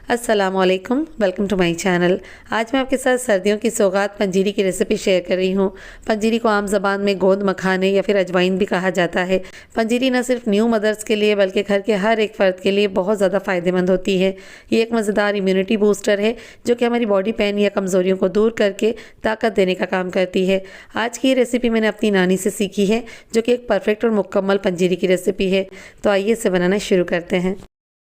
अस्सलामुअलैकुम, welcome to my channel. आज मैं आपके साथ सर्दियों की सौगात पंजीरी की रेसिपी शेयर कर रही हूँ। पंजीरी को आम ज़बान में गोंद मखाने या फिर अजवाइन भी कहा जाता है। पंजीरी न सिर्फ न्यू मदर्स के लिए बल्कि घर के हर एक फ़र्द के लिए बहुत ज़्यादा फ़ायदेमंद होती है। ये एक मज़ेदार इम्यूनिटी बूस्टर है जो कि हमारी बॉडी पेन या कमज़ोरियों को दूर करके ताकत देने का काम करती है। आज की ये रेसिपी मैंने अपनी नानी से सीखी है जो कि एक परफेक्ट और मुकम्मल पंजीरी की रेसिपी है। तो आइए इसे बनाना शुरू करते हैं।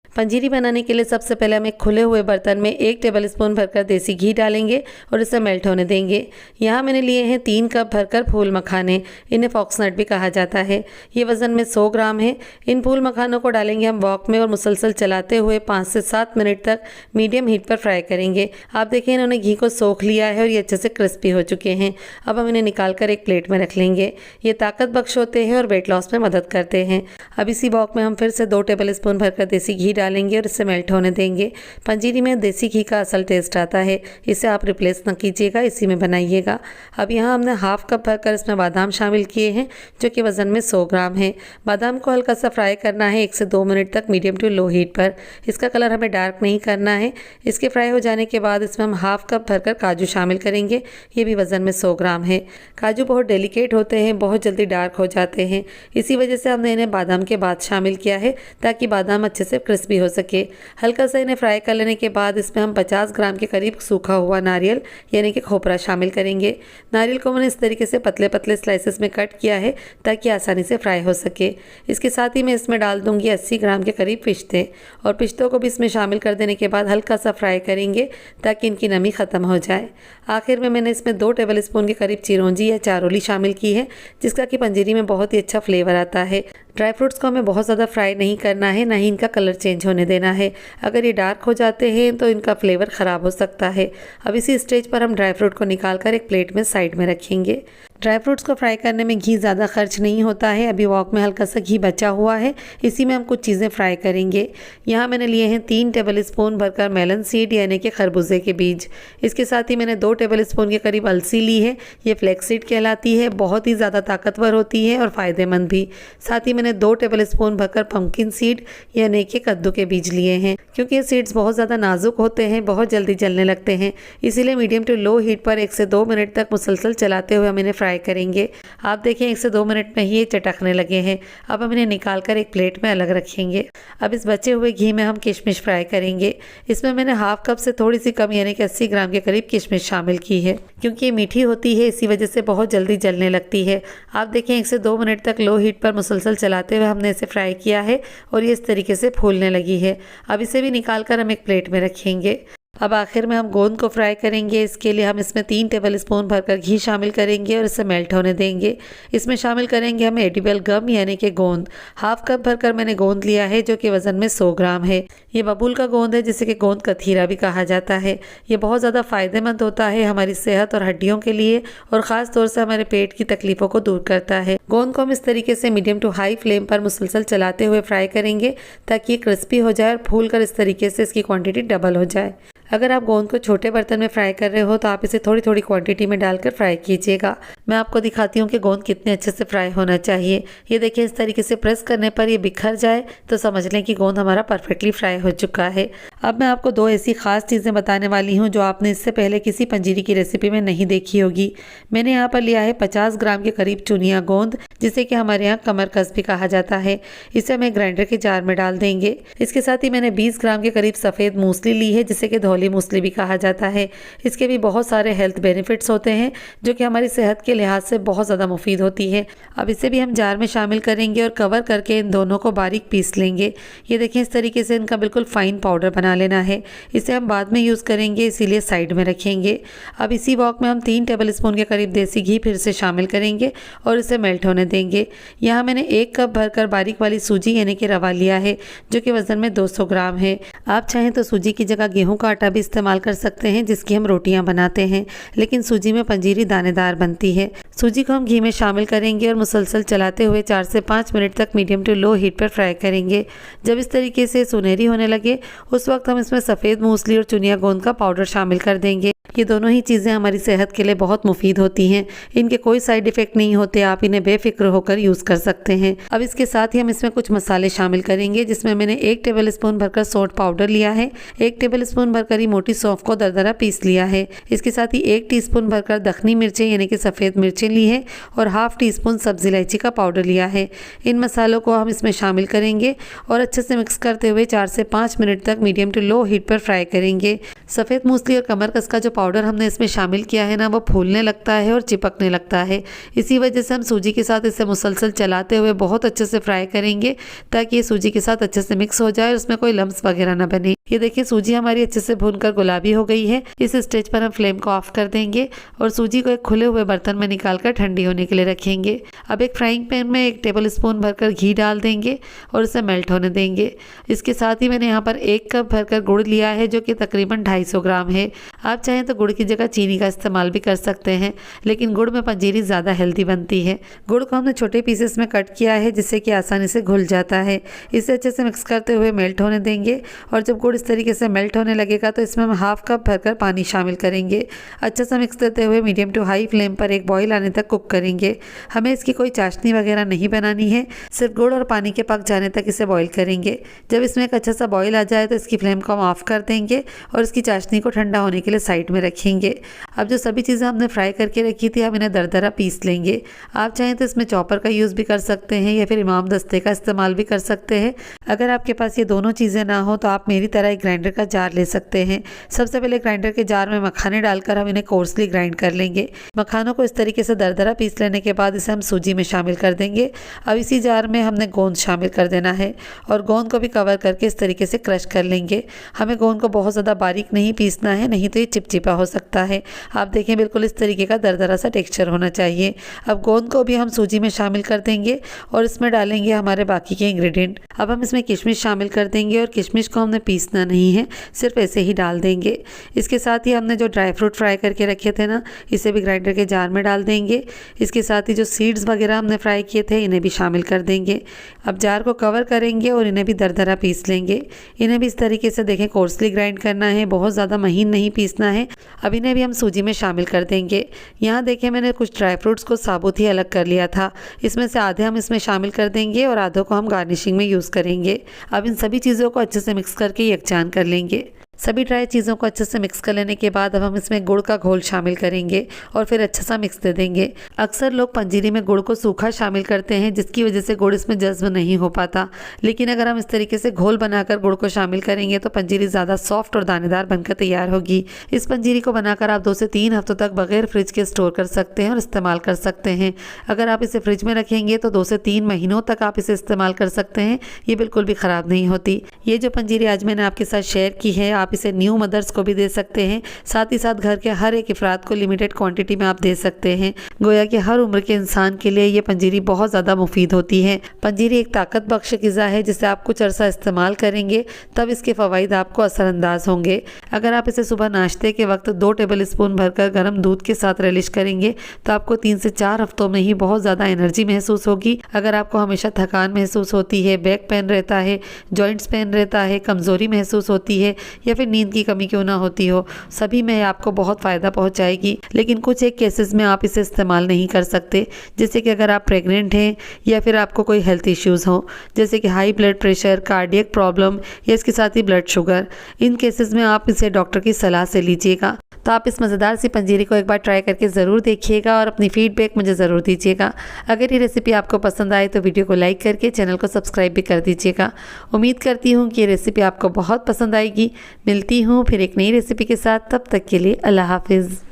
पंजीरी बनाने के लिए सबसे पहले हम एक खुले हुए बर्तन में 1 टेबलस्पून भरकर देसी घी डालेंगे और इसे मेल्ट होने देंगे। यहाँ मैंने लिए हैं 3 कप भरकर फूल मखाने, इन्हें फॉक्सनट भी कहा जाता है। ये वज़न में 100 ग्राम है। इन फूल मखानों को डालेंगे हम वॉक में और मुसलसल चलाते हुए 5 से 7 मिनट तक मीडियम हीट पर फ्राई करेंगे। आप देखिए इन्होंने घी को सोख लिया है और ये अच्छे से क्रिस्पी हो चुके हैं। अब हम इन्हें निकाल कर एक प्लेट में रख लेंगे। ये ताकत बख्श होते हैं और वेट लॉस में मदद करते हैं। अब इसी वॉक में हम फिर से 2 टेबलस्पून भरकर देसी घी डालेंगे और इसे मेल्ट होने देंगे। पंजीरी में देसी घी का असल टेस्ट आता है, इसे आप रिप्लेस ना कीजिएगा, इसी में बनाइएगा। अब यहाँ हमने हाफ कप भरकर इसमें बादाम शामिल किए हैं जो कि वज़न में 100 ग्राम है। बादाम को हल्का सा फ्राई करना है 1 से 2 मिनट तक मीडियम टू लो हीट पर। इसका कलर हमें डार्क नहीं करना है। इसके फ्राई हो जाने के बाद इसमें हम हाफ कप भरकर काजू शामिल करेंगे। ये भी वज़न में 100 ग्राम है। काजू बहुत डेलिकेट होते हैं, बहुत जल्दी डार्क हो जाते हैं, इसी वजह से हमने इन्हें बादाम के बाद शामिल किया है ताकि बादाम अच्छे से क्रिस्पी हो सके। हल्का सा इन्हें फ्राई कर लेने के बाद इसमें हम 50 ग्राम के करीब सूखा हुआ नारियल यानी कि खोपरा शामिल करेंगे। नारियल को मैंने इस तरीके से पतले पतले स्लाइसेस में कट किया है ताकि आसानी से फ्राई हो सके। इसके साथ ही मैं इसमें डाल दूंगी 80 ग्राम के करीब पिस्ते, और पिस्तों को भी इसमें शामिल कर देने के बाद हल्का सा फ्राई करेंगे ताकि इनकी नमी ख़त्म हो जाए। आखिर में मैंने इसमें 2 टेबलस्पून के करीब चिरौंजी या चारोली शामिल की है जिसका कि पंजीरी में बहुत ही अच्छा फ्लेवर आता है। ड्राई फ्रूट्स को हमें बहुत ज़्यादा फ्राई नहीं करना है, ना ही इनका कलर चेंज होने देना है। अगर ये डार्क हो जाते हैं तो इनका फ्लेवर ख़राब हो सकता है। अब इसी स्टेज पर हम ड्राई फ्रूट को निकाल कर एक प्लेट में साइड में रखेंगे। ड्राई फ्रूट्स को फ्राई करने में घी ज़्यादा खर्च नहीं होता है। अभी वॉक में हल्का सा घी बचा हुआ है, इसी में हम कुछ चीज़ें फ्राई करेंगे। यहाँ मैंने लिए हैं 3 टेबलस्पून भरकर मेलन सीड यानी कि खरबूजे के बीज। इसके साथ ही मैंने 2 टेबलस्पून के करीब अलसी ली है। ये फ्लैक्स सीड कहलाती है, बहुत ही ज़्यादा ताकतवर होती है और फ़ायदेमंद भी। साथ ही मैंने 2 टेबलस्पून भरकर पम्पकिन सीड यानी कि कद्दू के बीज लिए हैं। क्योंकि ये सीड्स बहुत ज़्यादा नाजुक होते हैं, बहुत जल्दी जलने लगते हैं, इसीलिए मीडियम टू लो हीट पर 1 से 2 मिनट तक मुसलसल चलाते हुए हम इन्हें फ्राई करेंगे। आप देखिए 1 से 2 मिनट में ही ये चटकने लगे हैं। अब हम इन्हें निकाल कर एक प्लेट में अलग रखेंगे। अब इस बचे हुए घी में हम किशमिश फ्राई करेंगे। इसमें मैंने हाफ कप से थोड़ी सी कम यानी कि 80 ग्राम के करीब किशमिश शामिल की है। क्योंकि ये मीठी होती है इसी वजह से बहुत जल्दी जलने लगती है। आप देखिए 1 से 2 मिनट तक लो हीट पर मुसलसल चलाते हुए हमने इसे फ्राई किया है और ये इस तरीके से फूलने लगी है। अब इसे भी निकाल कर हम एक प्लेट में रखेंगे। अब आखिर में हम गोंद को फ्राई करेंगे। इसके लिए हम इसमें 3 टेबलस्पून भरकर घी शामिल करेंगे और इसे मेल्ट होने देंगे। इसमें शामिल करेंगे हम एडिबल गम यानी कि गोंद। हाफ कप भरकर मैंने गोंद लिया है जो कि वज़न में 100 ग्राम है। ये बबूल का गोंद है जिसे कि गोंद कथीरा भी कहा जाता है। ये बहुत ज़्यादा फ़ायदेमंद होता है हमारी सेहत और हड्डियों के लिए, और ख़ास तौर से हमारे पेट की तकलीफ़ों को दूर करता है। गोंद को हम इस तरीके से मीडियम टू हाई फ्लेम पर मुसलसल चलाते हुए फ्राई करेंगे ताकि ये क्रिस्पी हो जाए और फूल कर इस तरीके से इसकी क्वांटिटी डबल हो जाए। अगर आप गोंद को छोटे बर्तन में फ्राई कर रहे हो तो आप इसे थोड़ी थोड़ी क्वांटिटी में डालकर फ्राई कीजिएगा। मैं आपको दिखाती हूँ कि गोंद कितने अच्छे से फ्राई होना चाहिए। ये देखिए इस तरीके से प्रेस करने पर ये बिखर जाए तो समझ लें कि गोंद हमारा परफेक्टली फ्राई हो चुका है। अब मैं आपको 2 ऐसी खास चीज़ें बताने वाली हूँ जो आपने इससे पहले किसी पंजीरी की रेसिपी में नहीं देखी होगी। मैंने यहाँ पर लिया है 50 ग्राम के करीब चुनिया गोंद, जिसे कि हमारे यहाँ कमरकस भी कहा जाता है। इसे हमें ग्राइंडर के जार में डाल देंगे। इसके साथ ही मैंने 20 ग्राम के करीब सफ़ेद मूसली ली है जिसे कि धौली मूसली भी कहा जाता है। इसके भी बहुत सारे हेल्थ बेनिफिट्स होते हैं जो कि हमारी सेहत के लिहाज से बहुत ज़्यादा मुफीद होती है। अब इसे भी हम जार में शामिल करेंगे और कवर करके इन दोनों को बारीक पीस लेंगे। ये देखें इस तरीके से इनका बिल्कुल फाइन पाउडर बना लेना है। इसे हम बाद में यूज़ करेंगे, इसीलिए साइड में रखेंगे। अब इसी वॉक में हम 3 टेबलस्पून के करीब देसी घी फिर से शामिल करेंगे और इसे मेल्ट होने देंगे। यहाँ मैंने 1 कप भरकर बारीक वाली सूजी यानी कि रवा लिया है जो कि वज़न में 200 ग्राम है। आप चाहें तो सूजी की जगह गेहूं का आटा भी इस्तेमाल कर सकते हैं जिसकी हम रोटियां बनाते हैं, लेकिन सूजी में पंजीरी दानेदार बनती है। सूजी को हम घी में शामिल करेंगे और मुसलसल चलाते हुए 4 से 5 मिनट तक मीडियम टू लो हीट पर फ्राई करेंगे। जब इस तरीके से सुनहरी होने लगे उस वक्त हम इसमें सफ़ेद मूसली और चुनिया गोंद का पाउडर शामिल कर देंगे। ये दोनों ही चीज़ें हमारी सेहत के लिए बहुत मुफीद होती हैं। इनके कोई साइड इफ़ेक्ट नहीं होते, आप इन्हें बेफिक्र होकर यूज़ कर सकते हैं। अब इसके साथ ही हम इसमें कुछ मसाले शामिल करेंगे, जिसमें मैंने 1 टेबल स्पून भरकर सौंठ पाउडर लिया है, 1 टेबल स्पून भरकर ही मोटी सौंफ को दरदरा पीस लिया है। इसके साथ ही 1 टीस्पून भरकर दखनी मिर्चें यानी कि सफ़ेद मिर्चें ली है और हाफ टी स्पून सब्ज़ी इलायची का पाउडर लिया है। इन मसालों को हम इसमें शामिल करेंगे और अच्छे से मिक्स करते हुए 4 से 5 मिनट तक मीडियम टू लो हीट पर फ्राई करेंगे। सफ़ेद मूसली और कमरकस का जो पाउडर हमने इसमें शामिल किया है ना, वो फूलने लगता है और चिपकने लगता है। इसी वजह से हम सूजी के साथ इसे मुसलसल चलाते हुए बहुत अच्छे से फ्राई करेंगे ताकि ये सूजी के साथ अच्छे से मिक्स हो जाए और उसमें कोई लम्स वगैरह ना बने। ये देखिए सूजी हमारी अच्छे से भूनकर गुलाबी हो गई है। इस स्टेज पर हम फ्लेम को ऑफ कर देंगे और सूजी को एक खुले हुए बर्तन में निकालकर ठंडी होने के लिए रखेंगे। अब एक फ्राइंग पैन में 1 टेबल स्पून भरकर घी डाल देंगे और इसे मेल्ट होने देंगे। इसके साथ ही मैंने यहाँ पर 1 कप भरकर गुड़ लिया है, जो कि तकरीबन 250 ग्राम है। आप चाहें तो गुड़ की जगह चीनी का इस्तेमाल भी कर सकते हैं, लेकिन गुड़ में पंजीरी ज़्यादा हेल्दी बनती है। गुड़ को हमने छोटे पीसेस में कट किया है, जिससे कि आसानी से घुल जाता है। इसे अच्छे से मिक्स करते हुए मेल्ट होने देंगे और जब गुड़ इस तरीके से मेल्ट होने लगेगा तो इसमें हम हाफ कप भरकर पानी शामिल करेंगे। अच्छे से मिक्स देते हुए मीडियम टू हाई फ्लेम पर एक बॉईल आने तक कुक करेंगे। हमें इसकी कोई चाशनी वगैरह नहीं बनानी है, सिर्फ गुड़ और पानी के पक जाने तक इसे बॉईल करेंगे। जब इसमें एक अच्छा सा बॉईल आ जाए तो इसकी फ्लेम को हम ऑफ कर देंगे और इसकी चाशनी को ठंडा होने के लिए साइड में रखेंगे। अब जो सभी चीज़ें हमने फ्राई करके रखी थी, हम इन्हें दरदरा पीस लेंगे। आप चाहें तो इसमें चॉपर का यूज़ भी कर सकते हैं या फिर इमाम दस्ते का इस्तेमाल भी कर सकते हैं। अगर आपके पास ये दोनों चीज़ें ना हो तो आप मेरी तरह एक ग्राइंडर का जार ले सकते हैं। सबसे पहले ग्राइंडर के जार में मखाने डालकर हम इन्हें कोर्सली ग्राइंड कर लेंगे। मखानों को इस तरीके से दरदरा पीस लेने के बाद इसे हम सूजी में शामिल कर देंगे। अब इसी जार में हमने गोंद शामिल कर देना है और गोंद को भी कवर करके इस तरीके से क्रश कर लेंगे। हमें गोंद को बहुत ज़्यादा बारीक नहीं पीसना है, नहीं तो ये चिपचिपा हो सकता है। आप देखें बिल्कुल इस तरीके का दरदरा सा टेक्सचर होना चाहिए। अब गोंद को भी हम सूजी में शामिल कर देंगे और इसमें डालेंगे हमारे बाकी के इंग्रेडिएंट। अब हम इसमें किशमिश शामिल कर देंगे और किशमिश को हमने पीसना नहीं है, सिर्फ ऐसे ही डाल देंगे। इसके साथ ही हमने जो ड्राई फ्रूट फ्राई करके रखे थे ना, इसे भी ग्राइंडर के जार में डाल देंगे। इसके साथ ही जो सीड्स वगैरह हमने फ्राई किए थे, इन्हें भी शामिल कर देंगे। अब जार को कवर करेंगे और इन्हें भी दरदरा पीस लेंगे। इन्हें भी इस तरीके से देखें कोर्सली ग्राइंड करना है, बहुत ज़्यादा महीन नहीं पीसना है। अब इन्हें भी हम सूजी में शामिल कर देंगे। यहाँ देखें मैंने कुछ ड्राई फ्रूट्स को साबुत ही अलग कर लिया था। इसमें से आधे हम इसमें शामिल कर देंगे और आधों को हम गार्निशिंग में यूज़ करेंगे। अब इन सभी चीज़ों को अच्छे से मिक्स करके यकजान कर लेंगे। सभी ड्राई चीज़ों को अच्छे से मिक्स कर लेने के बाद अब हम इसमें गुड़ का घोल शामिल करेंगे और फिर अच्छा सा मिक्स दे देंगे। अक्सर लोग पंजीरी में गुड़ को सूखा शामिल करते हैं, जिसकी वजह से गुड़ इसमें जज्ब नहीं हो पाता, लेकिन अगर हम इस तरीके से घोल बनाकर गुड़ को शामिल करेंगे तो पंजीरी ज़्यादा सॉफ्ट और दानेदार बनकर तैयार होगी। इस पंजीरी को बनाकर आप 2 से 3 हफ्तों तक बगैर फ्रिज के स्टोर कर सकते हैं और इस्तेमाल कर सकते हैं। अगर आप इसे फ्रिज में रखेंगे तो 2 से 3 महीनों तक आप इसे इस्तेमाल कर सकते हैं, ये बिल्कुल भी ख़राब नहीं होती। ये जो पंजीरी आज मैंने आपके साथ शेयर की है, आप इसे न्यू मदर्स को भी दे सकते हैं, साथ ही साथ घर के हर एक अफराद को लिमिटेड क्वांटिटी में आप दे सकते हैं। गोया कि हर उम्र के इंसान के लिए ये पंजीरी बहुत ज़्यादा मुफीद होती है। पंजीरी एक ताकत बख्श ग़िज़ा है, जिसे आप कुछ अरसा इस्तेमाल करेंगे तब इसके फ़वाइद आपको असरअंदाज होंगे। अगर आप इसे सुबह नाश्ते के वक्त 2 टेबल स्पून भरकर गर्म दूध के साथ रिलिश करेंगे तो आपको 3 से 4 हफ्तों में ही बहुत ज़्यादा एनर्जी महसूस होगी। अगर आपको हमेशा थकान महसूस होती है, बैक पेन रहता है, जॉइंट्स पेन रहता है, कमज़ोरी महसूस होती है या फिर नींद की कमी क्यों ना होती हो, सभी में आपको बहुत फ़ायदा पहुंचाएगी। लेकिन कुछ एक केसेस में आप इसे इस्तेमाल नहीं कर सकते, जैसे कि अगर आप प्रेग्नेंट हैं या फिर आपको कोई हेल्थ इश्यूज़ हो, जैसे कि high blood pressure, cardiac problem या इसके साथ ही ब्लड शुगर। इन केसेस में आप इसे डॉक्टर की सलाह से लीजिएगा। तो आप इस मज़ेदार सी पंजीरी को एक बार ट्राई करके ज़रूर देखिएगा और अपनी फीडबैक मुझे ज़रूर दीजिएगा। अगर ये रेसिपी आपको पसंद आए तो वीडियो को लाइक करके चैनल को सब्सक्राइब भी कर दीजिएगा। उम्मीद करती हूँ कि ये रेसिपी आपको बहुत पसंद आएगी। मिलती हूँ फिर एक नई रेसिपी के साथ, तब तक के लिए अल्लाह हाफिज़।